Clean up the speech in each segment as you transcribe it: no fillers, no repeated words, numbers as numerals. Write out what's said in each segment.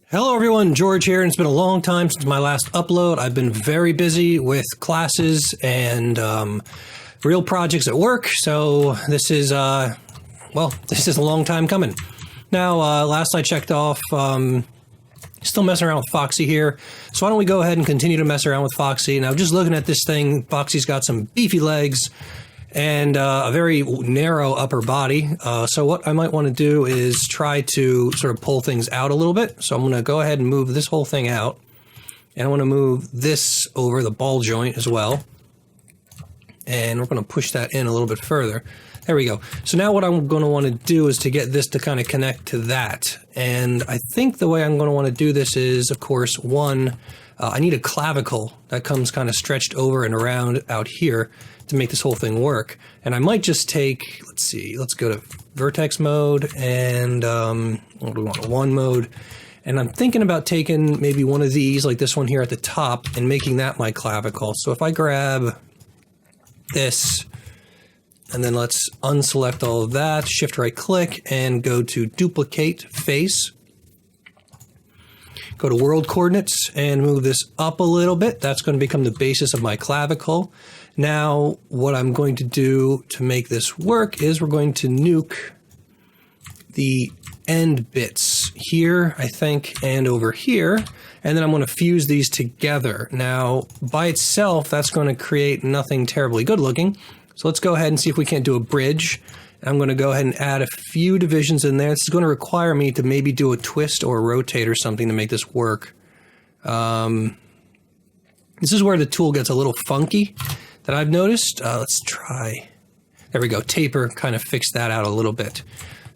Hello everyone, George here, and it's been a long time since my last upload. I've been very busy with classes and real projects at work, so this is a long time coming. Now, last I checked off, still messing around with Foxy here, so why don't we go ahead and continue to mess around with Foxy. Now, just looking at this thing, Foxy's got some beefy legs and a very narrow upper body. So what I might want to do is try to sort of pull things out a little bit. So I'm going to go ahead and move this whole thing out. And I want to move this over the ball joint as well. And we're going to push that in a little bit further. There we go. So now what I'm going to want to do is to get this to kind of connect to that. And I think the way I'm going to want to do this is, of course, I need a clavicle that comes kind of stretched over and around out here to make this whole thing work. And I might just take, let's go to vertex mode and what do we want, one mode. And I'm thinking about taking maybe one of these, like this one here at the top, and making that my clavicle. So if I grab this, and then let's unselect all of that, shift right click, and go to duplicate face. Go to world coordinates and move this up a little bit. That's going to become the basis of my clavicle. Now, what I'm going to do to make this work is we're going to nuke the end bits here, I think, and over here. And then I'm going to fuse these together. Now, by itself, that's going to create nothing terribly good looking. So let's go ahead and see if we can't do a bridge. I'm going to go ahead and add a few divisions in there. This is going to require me to maybe do a twist or a rotate or something to make this work. This is where the tool gets a little funky that I've noticed. Let's try. There we go. Taper kind of fixed that out a little bit.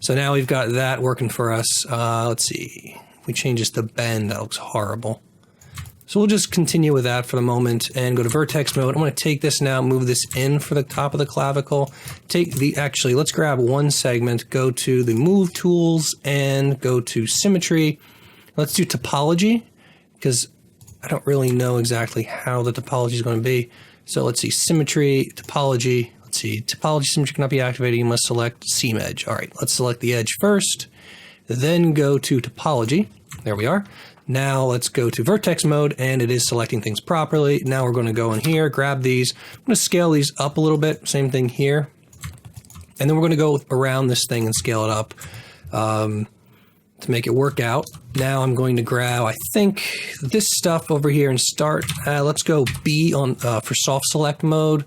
So now we've got that working for us. Let's see. If we change this to bend, that looks horrible. So we'll just continue with that for the moment and go to vertex mode. I'm going to take this now, move this in for the top of the clavicle. Actually, let's grab one segment, go to the move tools and go to symmetry. Let's do topology because I don't really know exactly how the topology is going to be. So let's see, symmetry, topology. Let's see, topology symmetry cannot be activated. You must select seam edge. All right, let's select the edge first, then go to topology. There we are. Now let's go to vertex mode, and it is selecting things properly. Now we're going to go in here, grab these. I'm going to scale these up a little bit. Same thing here. And then we're going to go around this thing and scale it up to make it work out. Now I'm going to grab, I think, this stuff over here and start. Let's go B on for soft select mode.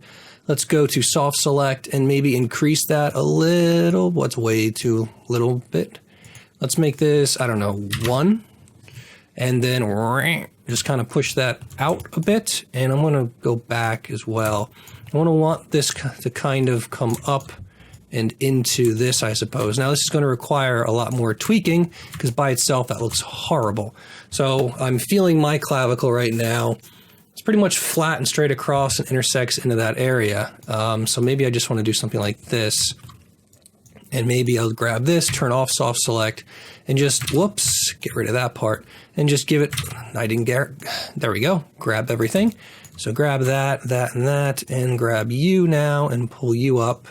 Let's go to soft select and maybe increase that a little. What's way too little bit? Let's make this, I don't know, 1. And then just kind of push that out a bit. And I'm going to go back as well. I want this to kind of come up and into this, I suppose. Now, this is going to require a lot more tweaking because by itself, that looks horrible. So I'm feeling my clavicle right now. It's pretty much flat and straight across and intersects into that area. So maybe I just want to do something like this. And maybe I'll grab this, turn off soft select, and just, whoops, get rid of that part. And just give it, there we go, grab everything. So grab that, and that, and grab you now, and pull you up.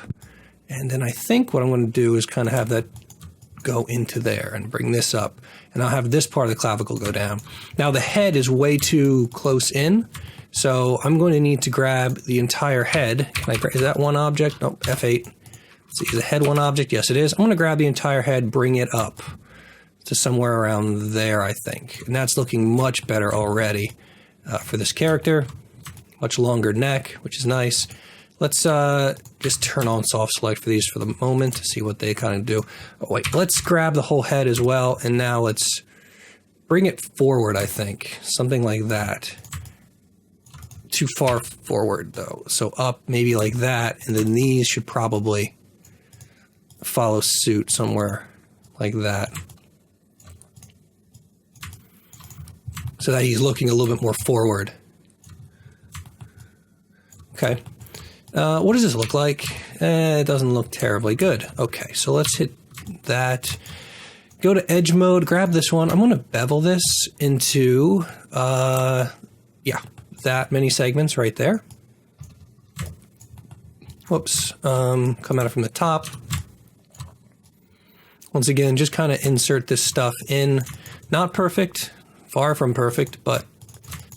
And then I think what I'm going to do is kind of have that go into there and bring this up. And I'll have this part of the clavicle go down. Now the head is way too close in. So I'm going to need to grab the entire head. Is that one object? Nope, F8. Let's see, is the head one object? Yes, it is. I'm going to grab the entire head, bring it up to somewhere around there, I think. And that's looking much better already for this character. Much longer neck, which is nice. Let's just turn on soft select for these for the moment to see what they kind of do. Oh, wait, let's grab the whole head as well. And now let's bring it forward, I think. Something like that. Too far forward, though. So up, maybe like that. And then these should probably follow suit somewhere like that. So that he's looking a little bit more forward. Okay. What does this look like? It doesn't look terribly good. Okay, so let's hit that. Go to edge mode, grab this one. I'm going to bevel this into, that many segments right there. Whoops. Come at it from the top. Once again, just kind of insert this stuff in. Not perfect, far from perfect, but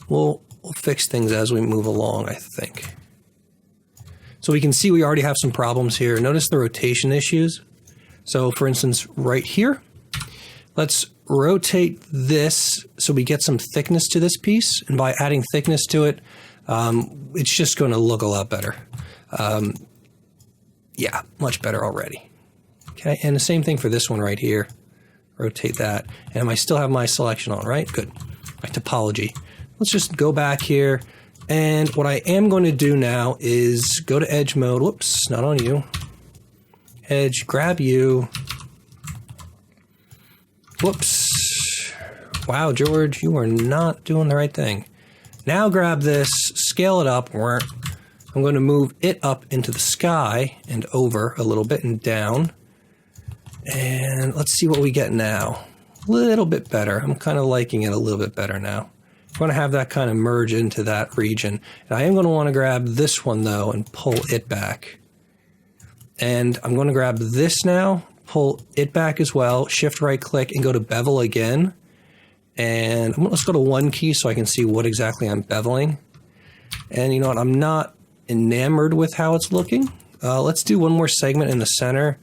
we'll fix things as we move along, I think. So we can see we already have some problems here. Notice the rotation issues. So for instance, right here, let's rotate this so we get some thickness to this piece. And by adding thickness to it, it's just going to look a lot better. Yeah, much better already. Okay, and the same thing for this one right here. Rotate that. And I still have my selection on, right? Good. My topology. Let's just go back here. And what I am going to do now is go to edge mode. Whoops, not on you. Edge, grab you. Whoops. Wow, George, you are not doing the right thing. Now grab this, scale it up. I'm going to move it up into the sky and over a little bit and down. And let's see what we get now. A little bit better. I'm kind of liking it a little bit better now. I'm going to have that kind of merge into that region. And I am going to want to grab this one though and pull it back. And I'm going to grab this now, pull it back as well, shift right click and go to bevel again. And let's go to 1 key so I can see what exactly I'm beveling. And you know what, I'm not enamored with how it's looking. Let's do one more segment in the center.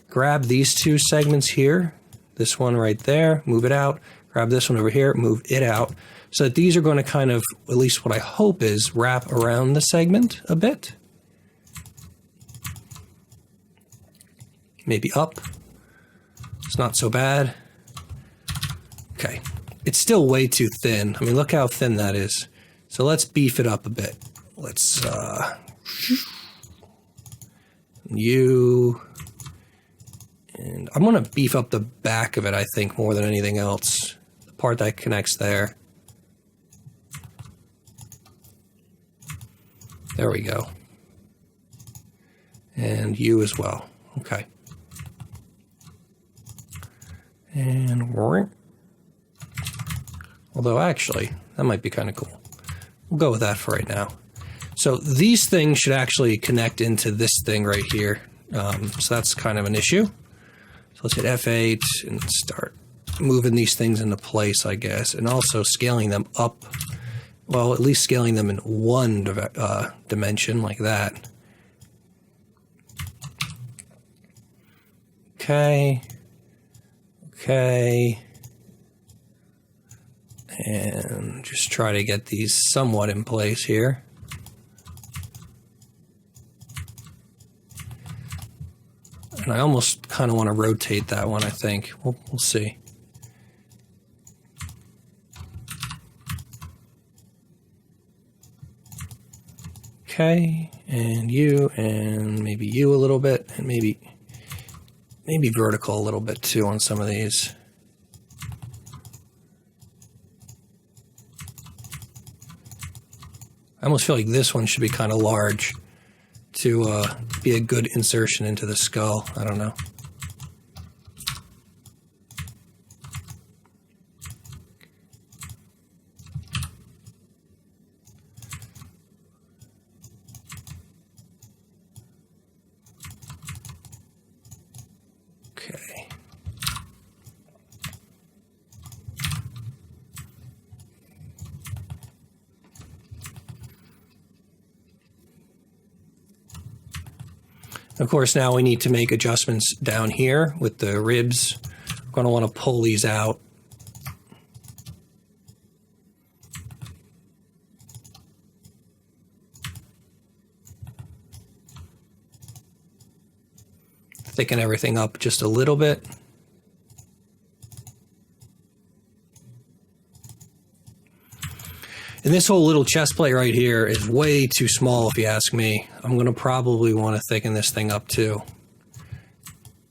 Grab these 2 segments here, this one right there, move it out, grab this one over here, move it out, so that these are going to kind of, at least what I hope is, wrap around the segment a bit. Maybe up. It's not so bad. Okay, it's still way too thin. I mean, look how thin that is. So let's beef it up a bit. Let's, and I'm going to beef up the back of it, I think, more than anything else. The part that connects there. There we go. And you as well. Okay. And although actually, that might be kind of cool. We'll go with that for right now. So these things should actually connect into this thing right here. So that's kind of an issue. So let's hit F8 and start moving these things into place, I guess, and also scaling them up. Well, at least scaling them in one dimension like that. Okay. Okay. And just try to get these somewhat in place here. And I almost kind of want to rotate that one, I think. We'll see. Okay, and maybe you a little bit, and maybe vertical a little bit too on some of these. I almost feel like this one should be kind of large to be a good insertion into the skull. I don't know. Okay. Of course, now we need to make adjustments down here with the ribs. We're going to want to pull these out. Thicken everything up just a little bit. And this whole little chest plate right here is way too small if you ask me. I'm going to probably want to thicken this thing up too.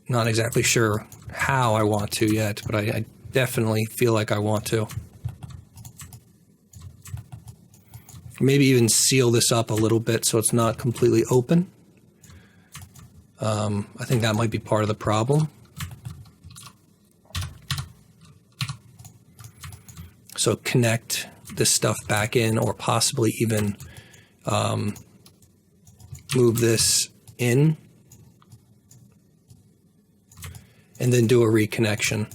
Not exactly sure how I want to yet, but I definitely feel like I want to. Maybe even seal this up a little bit so it's not completely open. I think that might be part of the problem. So connect this stuff back in, or possibly even move this in. and then do a reconnection.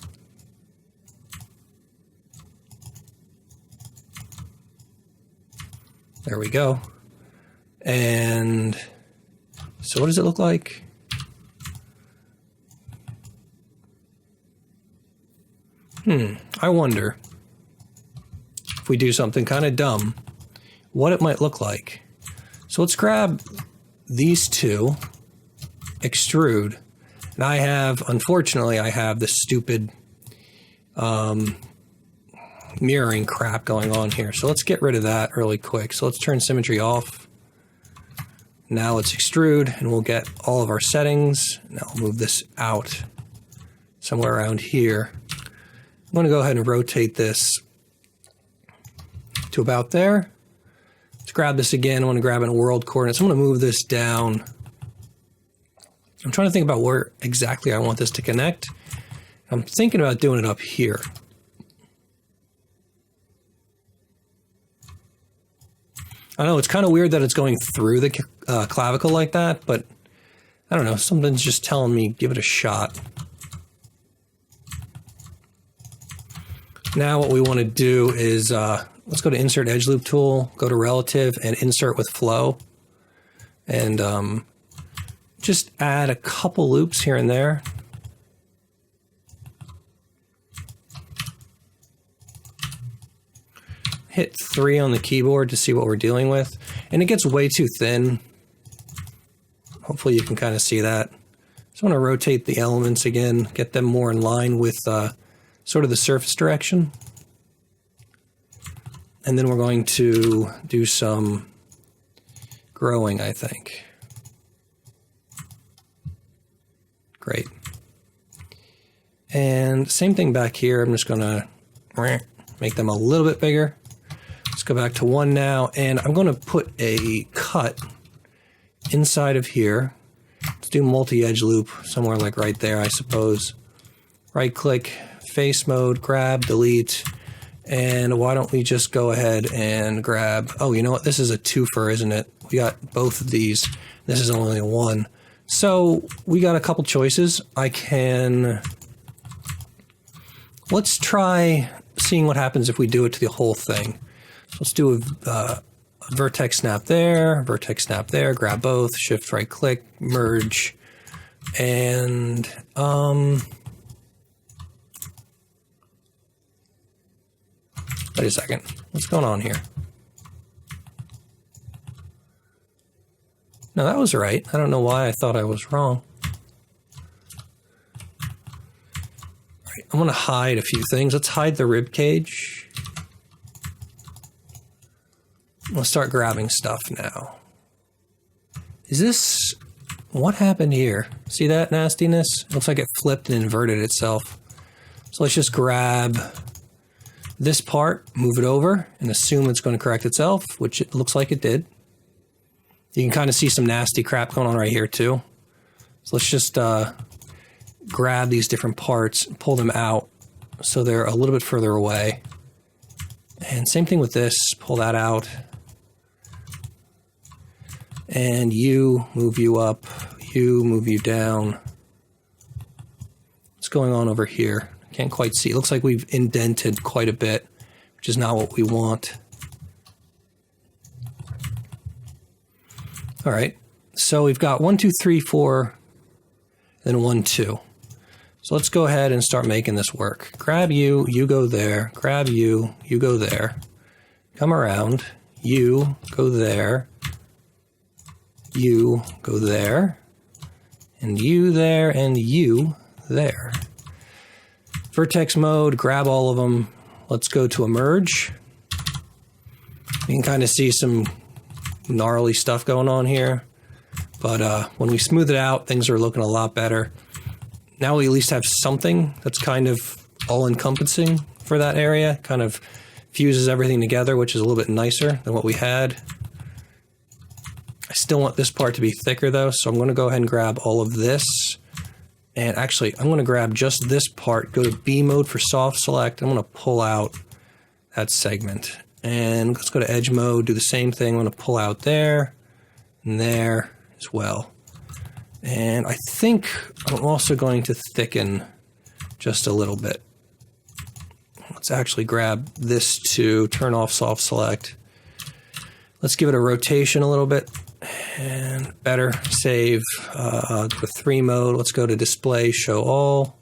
There we go. And so what does it look like? I wonder if we do something kind of dumb, what it might look like. So let's grab these two, extrude, and I have, unfortunately, I have this stupid mirroring crap going on here. So let's get rid of that really quick. So let's turn symmetry off. Now let's extrude, and we'll get all of our settings. Now I'll move this out somewhere around here. I'm going to go ahead and rotate this to about there. Let's grab this again. I want to grab it in world coordinates. I'm going to move this down. I'm trying to think about where exactly I want this to connect. I'm thinking about doing it up here. I know it's kind of weird that it's going through the clavicle like that, but I don't know. Something's just telling me give it a shot. Now what we want to do is, let's go to Insert Edge Loop Tool, go to Relative, and Insert with Flow. And just add a couple loops here and there. Hit 3 on the keyboard to see what we're dealing with. And it gets way too thin. Hopefully you can kind of see that. So I want to rotate the elements again, get them more in line with sort of the surface direction. And then we're going to do some growing, I think. Great. And same thing back here. I'm just going to make them a little bit bigger. Let's go back to 1 now, and I'm going to put a cut inside of here. Let's do multi-edge loop somewhere like right there, I suppose. Right click, face mode, grab, delete, and why don't we just go ahead and grab, oh, you know what, this is a twofer, isn't it? We got both of these. This is only one. So we got a couple choices. Let's try seeing what happens if we do it to the whole thing. So let's do a vertex snap there, grab both, shift right click, merge, and wait a second, what's going on here? No, that was right. I don't know why I thought I was wrong. All right, I'm going to hide a few things. Let's hide the rib cage. Let's start grabbing stuff now. Is this... what happened here? See that nastiness? It looks like it flipped and inverted itself. So let's just grab this part, move it over, and assume it's going to correct itself, which it looks like it did. You can kind of see some nasty crap going on right here too. So let's just grab these different parts, pull them out so they're a little bit further away. And same thing with this, pull that out. And you, move you up, you, move you down. What's going on over here? Can't quite see. It looks like we've indented quite a bit, which is not what we want. All right, so we've got 1, 2, 3, 4, then 1, 2. So let's go ahead and start making this work. Grab you, you go there. Grab you, you go there. Come around, you go there. You go there. And you there, and you there. Vertex mode, grab all of them. Let's go to a merge. You can kind of see some gnarly stuff going on here, but when we smooth it out, things are looking a lot better. Now we at least have something that's kind of all-encompassing for that area, kind of fuses everything together, which is a little bit nicer than what we had. I still want this part to be thicker though, so I'm going to go ahead and grab all of this, and actually I'm going to grab just this part, go to B mode for soft select. I'm going to pull out that segment. And let's go to edge mode, do the same thing. I'm going to pull out there and there as well. And I think I'm also going to thicken just a little bit. Let's actually grab this to turn off soft select. Let's give it a rotation a little bit. And better, save the 3 mode. Let's go to display, show all.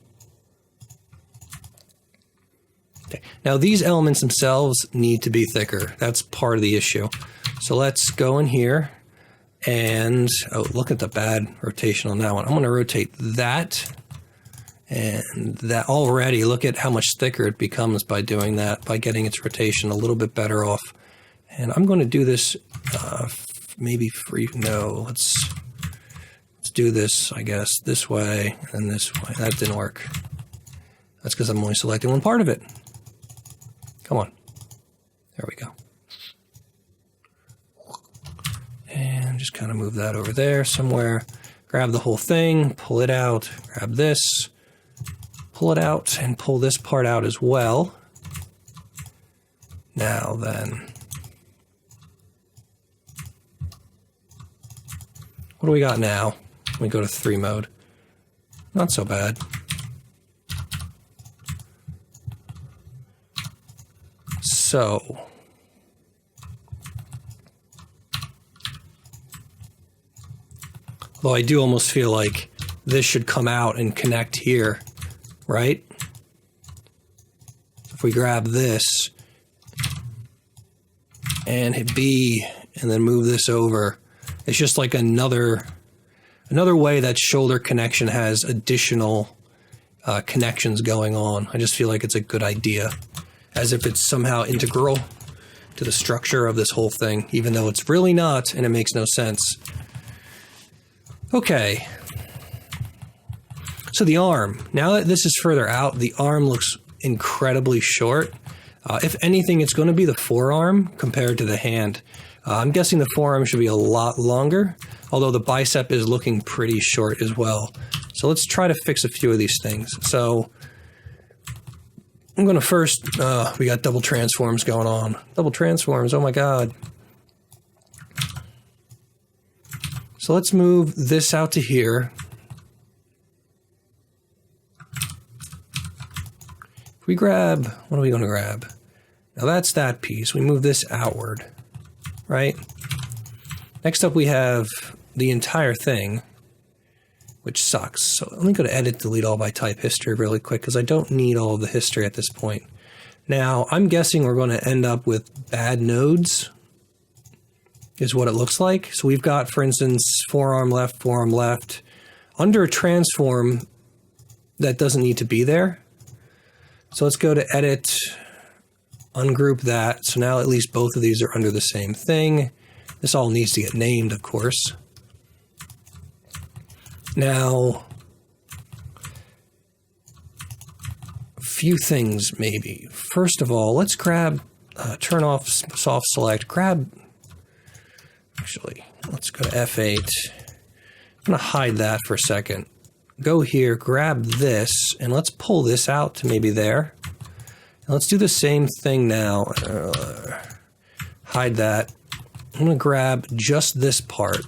Okay. Now these elements themselves need to be thicker. That's part of the issue. So let's go in here and, oh, look at the bad rotation on that one. I'm going to rotate that and that already. Look at how much thicker it becomes by doing that, by getting its rotation a little bit better off. And I'm going to do this maybe free. No, let's do this, I guess, this way and this way. That didn't work. That's because I'm only selecting one part of it. Come on. There we go. And just kind of move that over there somewhere. Grab the whole thing, pull it out, grab this, pull it out, and pull this part out as well. Now then, what do we got now? We go to 3 mode. Not so bad. So, although I do almost feel like this should come out and connect here, right? If we grab this and hit B and then move this over, it's just like another way that shoulder connection has additional connections going on. I just feel like it's a good idea, as if it's somehow integral to the structure of this whole thing, even though it's really not, and it makes no sense. Okay. So the arm. Now that this is further out, the arm looks incredibly short. If anything, it's going to be the forearm compared to the hand. I'm guessing the forearm should be a lot longer, although the bicep is looking pretty short as well. So let's try to fix a few of these things. So I'm going to first, we got double transforms going on. Double transforms, oh my god. So let's move this out to here. If we grab, what are we going to grab? Now that's that piece. We move this outward, right? Next up we have the entire thing, which sucks. So let me go to edit, delete all by type history really quick, because I don't need all of the history at this point. Now, I'm guessing we're going to end up with bad nodes, is what it looks like. So we've got, for instance, forearm left. Under a transform, that doesn't need to be there. So let's go to edit, ungroup that. So now at least both of these are under the same thing. This all needs to get named, of course. Now, a few things maybe. First of all, let's grab, turn off soft select, actually, let's go to F8. I'm going to hide that for a second. Go here, grab this, and let's pull this out to maybe there. And let's do the same thing now. Hide that. I'm going to grab just this part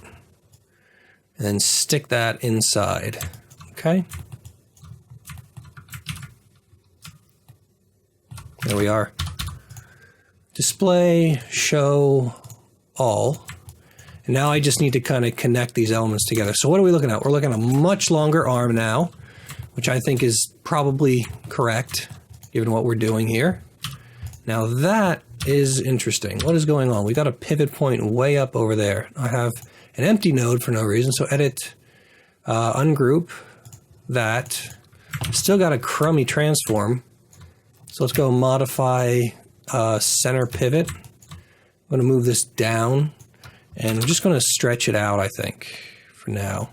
and then stick that inside. Okay? There we are. Display, show, all. And now I just need to kind of connect these elements together. So what are we looking at? We're looking at a much longer arm now, which I think is probably correct, given what we're doing here. Now that is interesting. What is going on? We got a pivot point way up over there. I have an empty node for no reason, so edit, ungroup that. Still got a crummy transform. So let's go modify center pivot. I'm going to move this down, and I'm just going to stretch it out, I think, for now.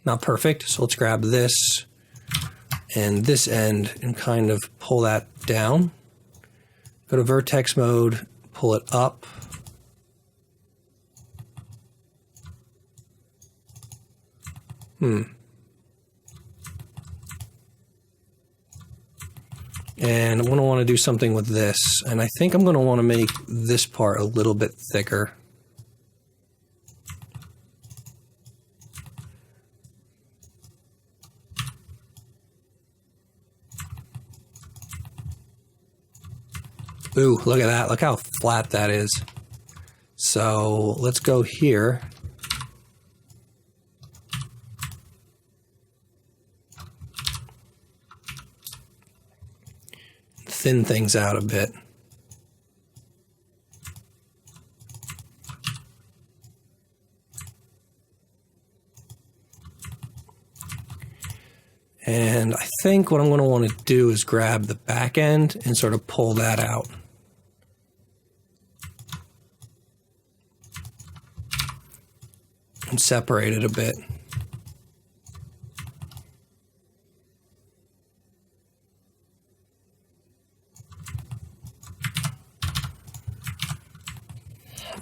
Not perfect, so let's grab this and this end and kind of pull that down. Go to vertex mode, pull it up. And I'm going to want to do something with this. And I think I'm going to want to make this part a little bit thicker. Ooh, look at that. Look how flat that is. So let's go here. Thin things out a bit. And I think what I'm going to want to do is grab the back end and sort of pull that out. And separate it a bit.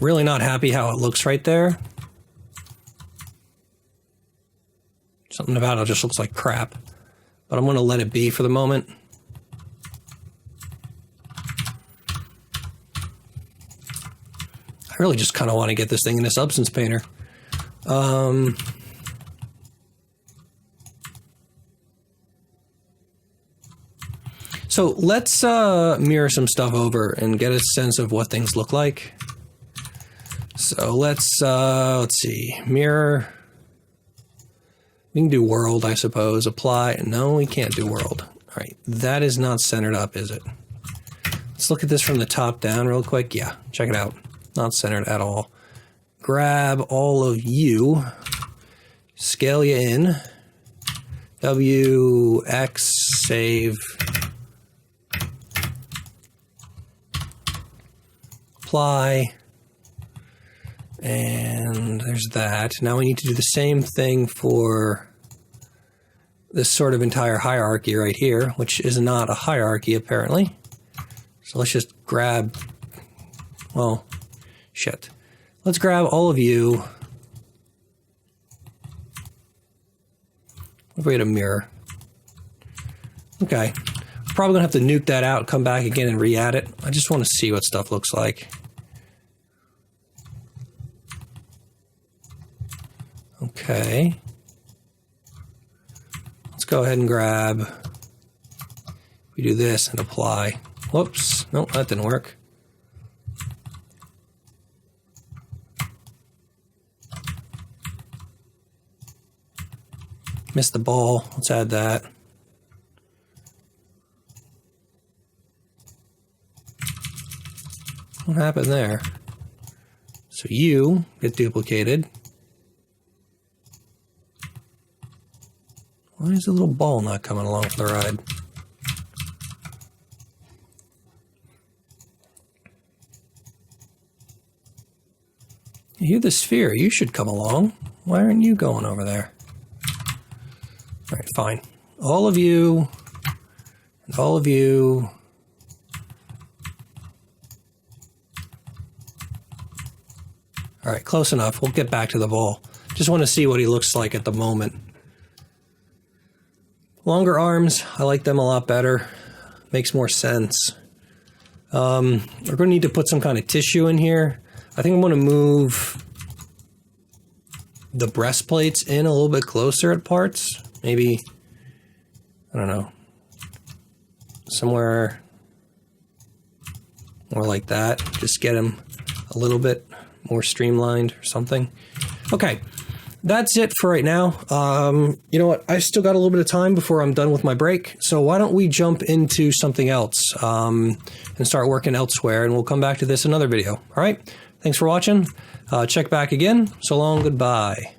Really not happy how it looks right there. Something about it just looks like crap. But I'm going to let it be for the moment. I really just kind of want to get this thing in a substance painter. So let's mirror some stuff over and get a sense of what things look like. So let's see, mirror. We can do world, I suppose. Apply. No, we can't do world. All right, that is not centered up, is it? Let's look at this from the top down real quick. Yeah, check it out. Not centered at all. Grab all of you. Scale you in. W, X, save. Apply. And there's that. Now we need to do the same thing for this sort of entire hierarchy right here, which is not a hierarchy apparently. So let's just grab, well, shit. Let's grab all of you. What if we had a mirror? Okay. Probably gonna have to nuke that out, come back again and re-add it. I just want to see what stuff looks like. Okay. Let's go ahead and grab, we do this and apply. Whoops, nope, that didn't work. Missed the ball, let's add that. What happened there? So you get duplicated. Why is the little ball not coming along for the ride? You're the sphere. You should come along. Why aren't you going over there? All right, fine. All of you, and all of you. All right, close enough. We'll get back to the ball. Just want to see what he looks like at the moment. Longer arms, I like them a lot better. Makes more sense. We're going to need to put some kind of tissue in here. I think I'm going to move the breastplates in a little bit closer at parts. Maybe, I don't know, somewhere more like that. Just get them a little bit more streamlined or something. Okay. That's it for right now. You know what? I still got a little bit of time before I'm done with my break. So why don't we jump into something else and start working elsewhere, and we'll come back to this in another video. All right. Thanks for watching. Check back again. So long. Goodbye.